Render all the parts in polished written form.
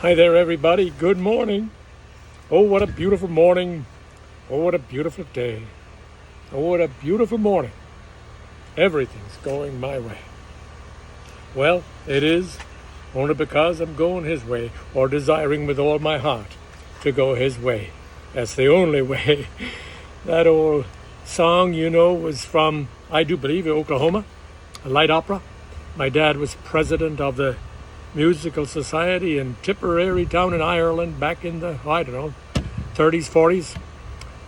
Hi there, everybody. Good morning. Oh, what a beautiful morning. Oh, what a beautiful day. Oh, what a beautiful morning. Everything's going my way. Well, it is only because I'm going His way, or desiring with all my heart to go His way. That's the only way. That old song, was from, I do believe, Oklahoma, a light opera. My dad was president of the Musical Society in Tipperary town in Ireland back in the, 30s, 40s.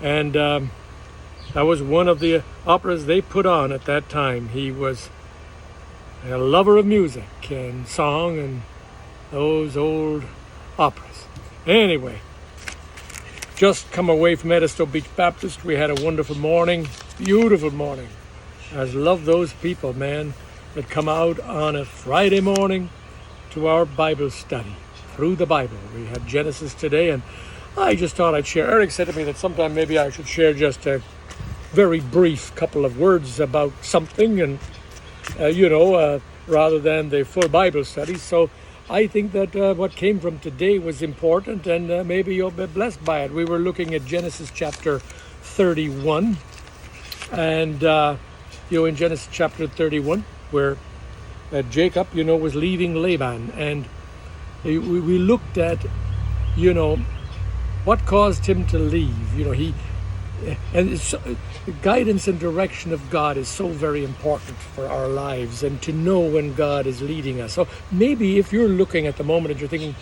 And that was one of the operas they put on at that time. He was a lover of music and song and those old operas. Anyway, just come away from Edisto Beach Baptist. We had a wonderful morning, beautiful morning. I love those people, man, that come out on a Friday morning to our Bible study through the Bible. We had Genesis today, and I just thought I'd share. Eric said to me that sometime maybe I should share just a very brief couple of words about something, and rather than the full Bible study. So I think that what came from today was important, and maybe you'll be blessed by it. We were looking at Genesis chapter 31, and in Genesis chapter 31, where Jacob, was leaving Laban, and we looked at, what caused him to leave. The guidance and direction of God is so very important for our lives, and to know when God is leading us. So maybe if you're looking at the moment and you're thinking,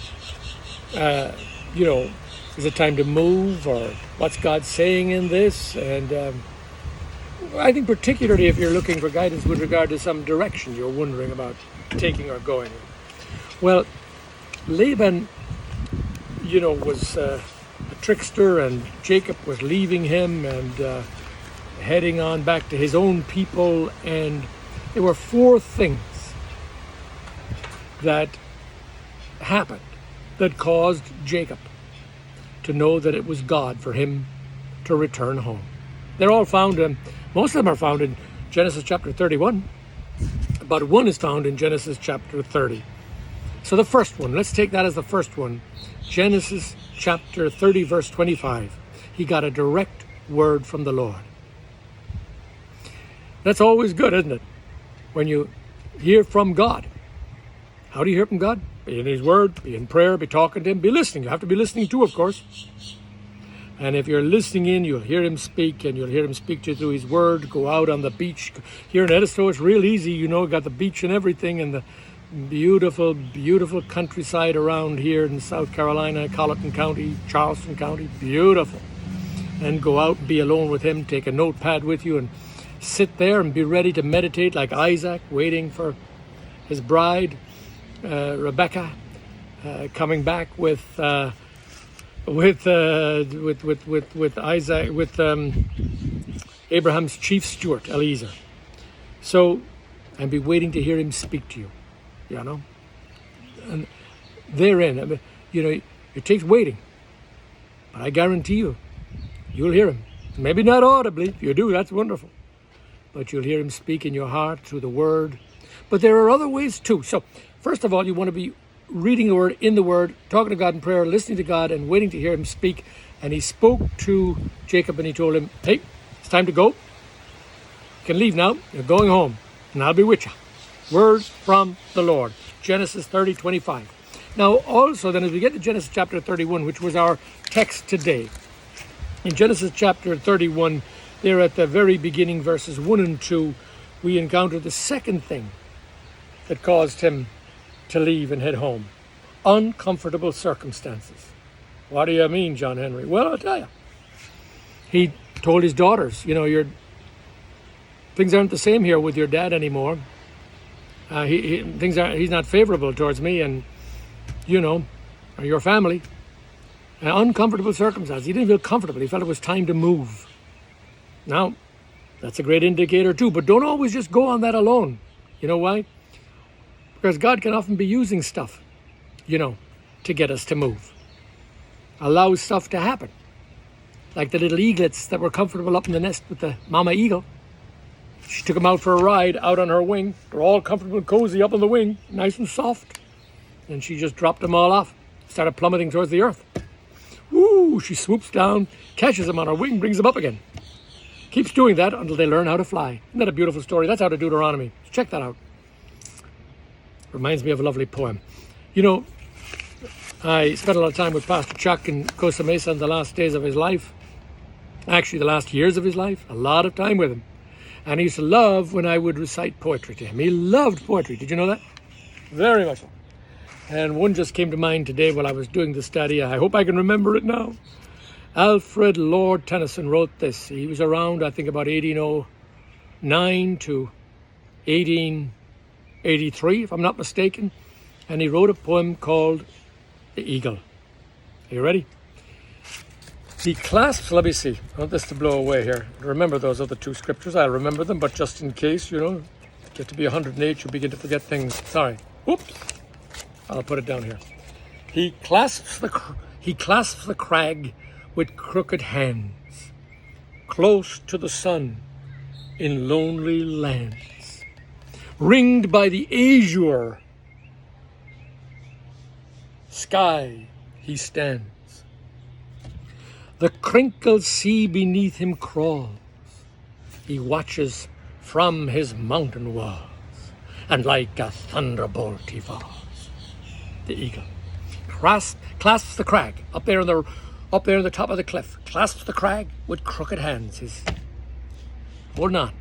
is it time to move, or what's God saying in this? And I think particularly if you're looking for guidance with regard to some direction you're wondering about taking or going. Well, Laban, was a trickster, and Jacob was leaving him and heading on back to his own people. And there were four things that happened that caused Jacob to know that it was God for him to return home. They're all found most of them are found in Genesis chapter 31, but one is found in Genesis chapter 30. So the first one, let's take that as the first one. Genesis chapter 30, verse 25. He got a direct word from the Lord. That's always good, isn't it? When you hear from God. How do you hear from God? Be in His Word, be in prayer, be talking to Him, be listening. You have to be listening too, of course. And if you're listening in, you'll hear Him speak, and you'll hear Him speak to you through His Word. Go out on the beach. Here in Edisto, it's real easy, got the beach and everything, and the beautiful, beautiful countryside around here in South Carolina, Colleton County, Charleston County, beautiful. And go out and be alone with Him, take a notepad with you, and sit there and be ready to meditate like Isaac, waiting for his bride, Rebecca, coming back with Isaac, with Abraham's chief steward, Eliezer. So, and be waiting to hear him speak to you, And therein, it takes waiting. But I guarantee you'll hear him. Maybe not audibly. If you do, that's wonderful. But you'll hear him speak in your heart through the Word. But there are other ways too. So, first of all, you want to be reading the Word, in the Word, talking to God in prayer, listening to God, and waiting to hear Him speak. And He spoke to Jacob, and He told him, hey, it's time to go. You can leave now. You're going home, and I'll be with you. Words from the Lord. Genesis 30:25. Now, also, then, as we get to Genesis chapter 31, which was our text today, in Genesis chapter 31, there at the very beginning, verses 1 and 2, we encounter the second thing that caused him to leave and head home. Uncomfortable circumstances. What do you mean, John Henry? Well, I'll tell you. He told his daughters, things aren't the same here with your dad anymore. He's not favorable towards me and, or your family. Uncomfortable circumstances. He didn't feel comfortable. He felt it was time to move. Now, that's a great indicator too, but don't always just go on that alone. You know why? Because God can often be using stuff, to get us to move. Allow stuff to happen. Like the little eaglets that were comfortable up in the nest with the mama eagle. She took them out for a ride out on her wing. They're all comfortable and cozy up on the wing, nice and soft. And she just dropped them all off. started plummeting towards the earth. Woo! She swoops down, catches him on her wing, brings him up again. Keeps doing that until they learn how to fly. Isn't that a beautiful story? That's out of Deuteronomy. Check that out. Reminds me of a lovely poem. You know, I spent a lot of time with Pastor Chuck in Costa Mesa in the last days of his life. Actually, the last years of his life. A lot of time with him. And he used to love when I would recite poetry to him. He loved poetry. Did you know that? Very much so. And one just came to mind today while I was doing the study. I hope I can remember it now. Alfred Lord Tennyson wrote this. He was around, I think, about 1809 to 1883, if I'm not mistaken. And he wrote a poem called The Eagle. Are you ready? He clasps, let me see. I want this to blow away here. Remember those other two scriptures. I'll remember them, but just in case, get to be 108, you begin to forget things. Sorry. Oops. I'll put it down here. He clasps the crag with crooked hands, close to the sun in lonely lands. Ringed by the azure sky he stands. The crinkled sea beneath him crawls. He watches from his mountain walls, and like a thunderbolt he falls. The eagle clasps the crag up there on the top of the cliff. Clasps the crag with crooked hands. He's holding on,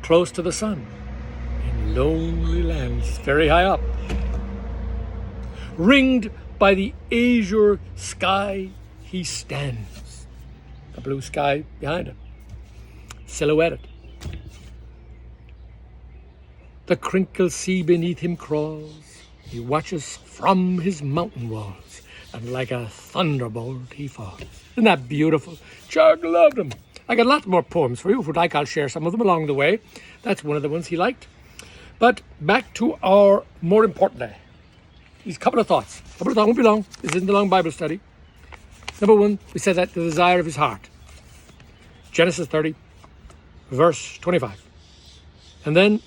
close to the sun, in lonely lands, very high up. Ringed by the azure sky he stands. The blue sky behind him, silhouetted. The crinkled sea beneath him crawls. He watches from his mountain walls, and like a thunderbolt he falls. Isn't that beautiful? Chuck loved him. I got lots more poems for you. If you'd like, I'll share some of them along the way. That's one of the ones he liked. But back to our more important day. These couple of thoughts. Won't be long. This isn't a long Bible study. Number one, we said that the desire of his heart. Genesis 30, verse 25. And then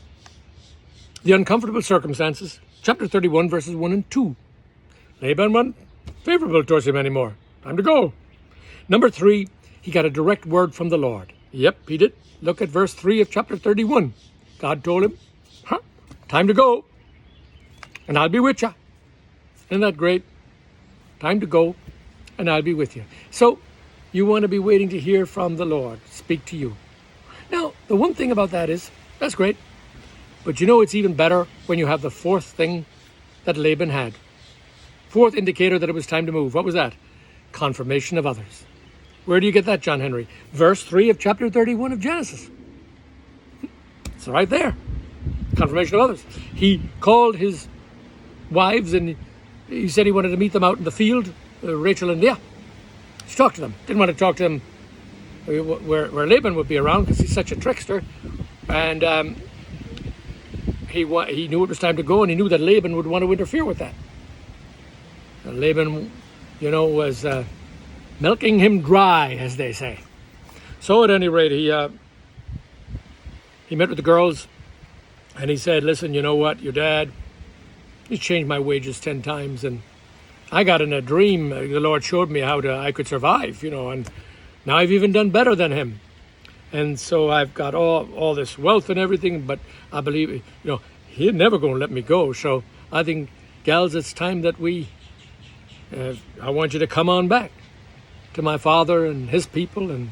the uncomfortable circumstances. Chapter 31, verses 1 and 2. Laban wasn't favorable towards him anymore. Time to go. Number 3, he got a direct word from the Lord. Yep, he did. Look at verse 3 of chapter 31. God told him, time to go, and I'll be with you. Isn't that great? Time to go, and I'll be with you. So you want to be waiting to hear from the Lord speak to you. Now, the one thing about that is, that's great. But it's even better when you have the fourth thing that Laban had. Fourth indicator that it was time to move. What was that? Confirmation of others. Where do you get that, John Henry? Verse 3 of chapter 31 of Genesis. It's right there. Confirmation of others. He called his wives and he said he wanted to meet them out in the field, Rachel and Leah. He talked to them. Didn't want to talk to them where Laban would be around because he's such a trickster. And he knew it was time to go, and he knew that Laban would want to interfere with that. And Laban, was milking him dry, as they say. So at any rate, he met with the girls, and he said, listen, you know what, your dad, he's changed my wages 10 times, and I got in a dream, the Lord showed me how I could survive, and now I've even done better than him. And so I've got all this wealth and everything, but I believe, he's never going to let me go. So I think, gals, it's time that I want you to come on back to my father and his people, and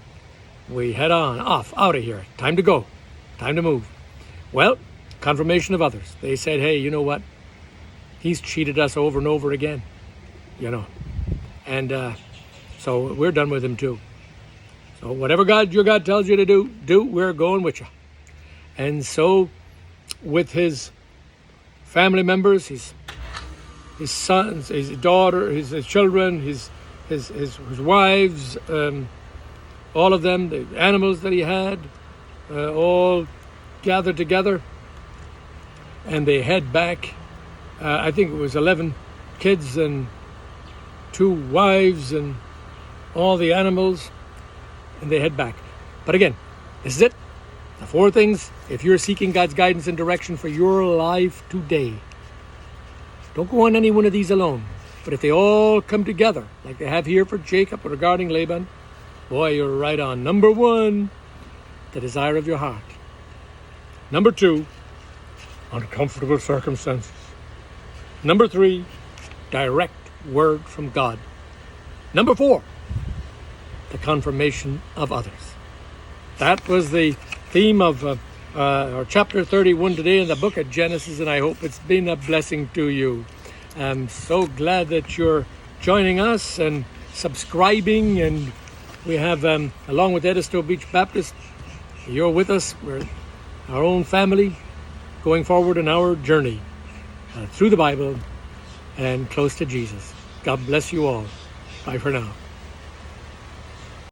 we head on, out of here. Time to go. Time to move. Well, confirmation of others. They said, hey, you know what? He's cheated us over and over again, And so we're done with him too. So whatever your God tells you to do, we're going with you. And so with his family members, his sons, his daughter, his children, his wives, all of them, the animals that he had, all gathered together, and they head back. I think it was 11 kids and 2 wives and all the animals, and they head back. But again, this is it. The 4 things, if you're seeking God's guidance and direction for your life today, Don't go on any one of these alone. But if they all come together, like they have here for Jacob regarding Laban, boy, you're right on. Number 1, the desire of your heart. Number 2, uncomfortable circumstances. Number 3, direct word from God. Number 4, the confirmation of others. That was the theme of our chapter 31 today in the book of Genesis, and I hope it's been a blessing to you. I'm so glad that you're joining us and subscribing, and we have, along with Edisto Beach Baptist, you're with us. We're our own family going forward in our journey through the Bible and close to Jesus. God bless you all. Bye for now.